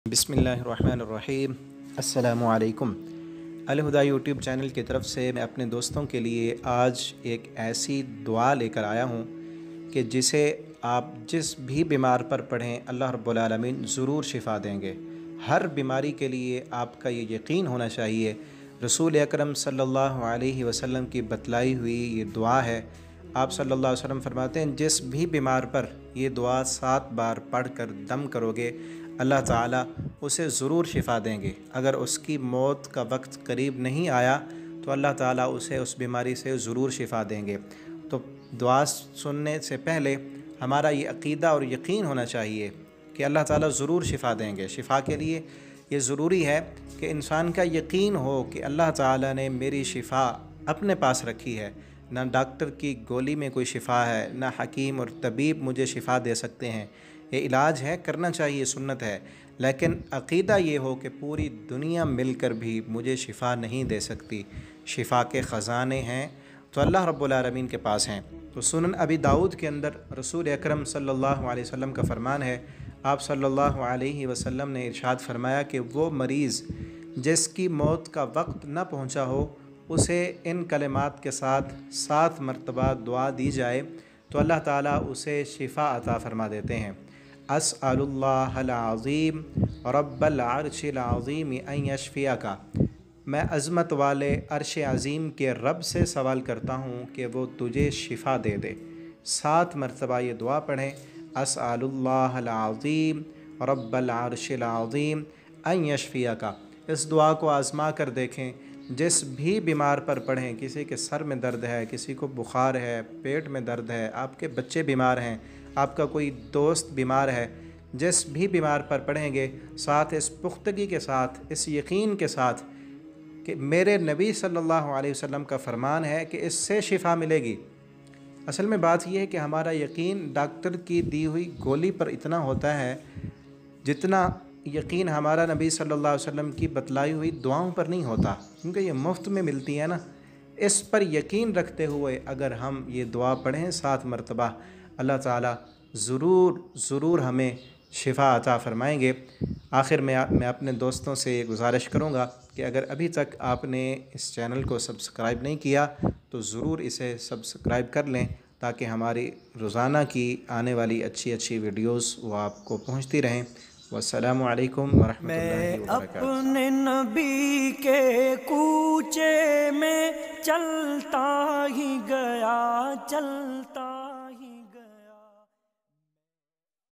बिस्मिल्लाहिर्रहमानिर्रहीम। अस्सलामु अलैकुम। अल हुदा यूट्यूब चैनल की तरफ से मैं अपने दोस्तों के लिए आज एक ऐसी दुआ लेकर आया हूँ कि जिसे आप जिस भी बीमार पर पढ़ें अल्लाह रब्बुल आलमीन ज़रूर शिफ़ा देंगे। हर बीमारी के लिए आपका ये यकीन होना चाहिए। रसूल अकरम सल्लल्लाहु अलैहि वसल्लम की बतलाई हुई ये दुआ है। आप सल्लल्लाहु अलैहि वसल्लम फरमाते हैं, जिस भी बीमार पर ये दुआ 7 बार पढ़ कर दम करोगे अल्लाह ताला उसे ज़रूर शिफ़ा देंगे। अगर उसकी मौत का वक्त करीब नहीं आया तो अल्लाह ताला उसे उस बीमारी से ज़रूर शिफ़ा देंगे। तो दुआ सुनने से पहले हमारा ये अक़ीदा और यकीन होना चाहिए कि अल्लाह ताला ज़रूर शिफ़ा देंगे। शिफ़ा के लिए ये ज़रूरी है कि इंसान का यकीन हो कि अल्लाह ताला ने मेरी शिफ़ा अपने पास रखी है। ना डॉक्टर की गोली में कोई शिफ़ा है, ना हकीम और तबीब मुझे शिफ़ा दे सकते हैं। ये इलाज है, करना चाहिए, सुन्नत है, लेकिन अक़ीदा ये हो कि पूरी दुनिया मिलकर भी मुझे शिफ़ा नहीं दे सकती। शिफ़ा के ख़ज़ाने हैं तो अल्लाह रब्बुल आलमीन के पास हैं। तो सुनन अबी दाऊद के अंदर रसूल अकरम सल्लल्लाहु अलैहि वसल्लम का फ़रमान है। आप सल्लल्लाहु अलैहि वसल्लम ने इरशाद फरमाया कि वो मरीज़ जिसकी मौत का वक्त न पहुँचा हो उसे इन कलिमात के साथ 7 मरतबा दुआ दी जाए तो अल्लाह ताला उसे शिफ़ा अता फ़रमा देते हैं। अस्अलुल्लाहल अज़ीम रब्बल अर्शिल अज़ीम अन यशफ़ियका। मैं अज़मत वाले अर्श अज़ीम के रब से सवाल करता हूँ कि वो तुझे शिफ़ा दे दे। 7 मरतबा ये दुआ पढ़ें, अस्अलुल्लाहल अज़ीम रब्बल अर्शिल अज़ीम अन यशफ़ियका। इस दुआ को आज़मा कर देखें। जिस भी बीमार पर पढ़ें, किसी के सर में दर्द है, किसी को बुखार है, पेट में दर्द है, आपके बच्चे बीमार हैं, आपका कोई दोस्त बीमार है, जिस भी बीमार पर पढ़ेंगे साथ इस पुख्तगी के साथ, इस यकीन के साथ कि मेरे नबी सल्लल्लाहु अलैहि वसल्लम का फ़रमान है कि इससे शिफ़ा मिलेगी। असल में बात यह है कि हमारा यकीन डॉक्टर की दी हुई गोली पर इतना होता है जितना यकीन हमारा नबी सल्लल्लाहु अलैहि वसल्लम की बतलाई हुई दुआओं पर नहीं होता, क्योंकि ये मुफ्त में मिलती है ना। इस पर यकीन रखते हुए अगर हम ये दुआ पढ़ें 7 मरतबा, अल्लाह ताला ज़रूर हमें शिफ़ा अता फ़रमाएंगे। आखिर में मैं अपने दोस्तों से गुजारिश करूँगा कि अगर अभी तक आपने इस चैनल को सब्सक्राइब नहीं किया तो ज़रूर इसे सब्सक्राइब कर लें ताकि हमारी रोज़ाना की आने वाली अच्छी वीडियोस वो आपको पहुँचती रहें। वस्सलामु अलैकुम वरहमतुल्लाहि वबरकातुहू। अपने नबी के कूचे में चलता ही गया, चलता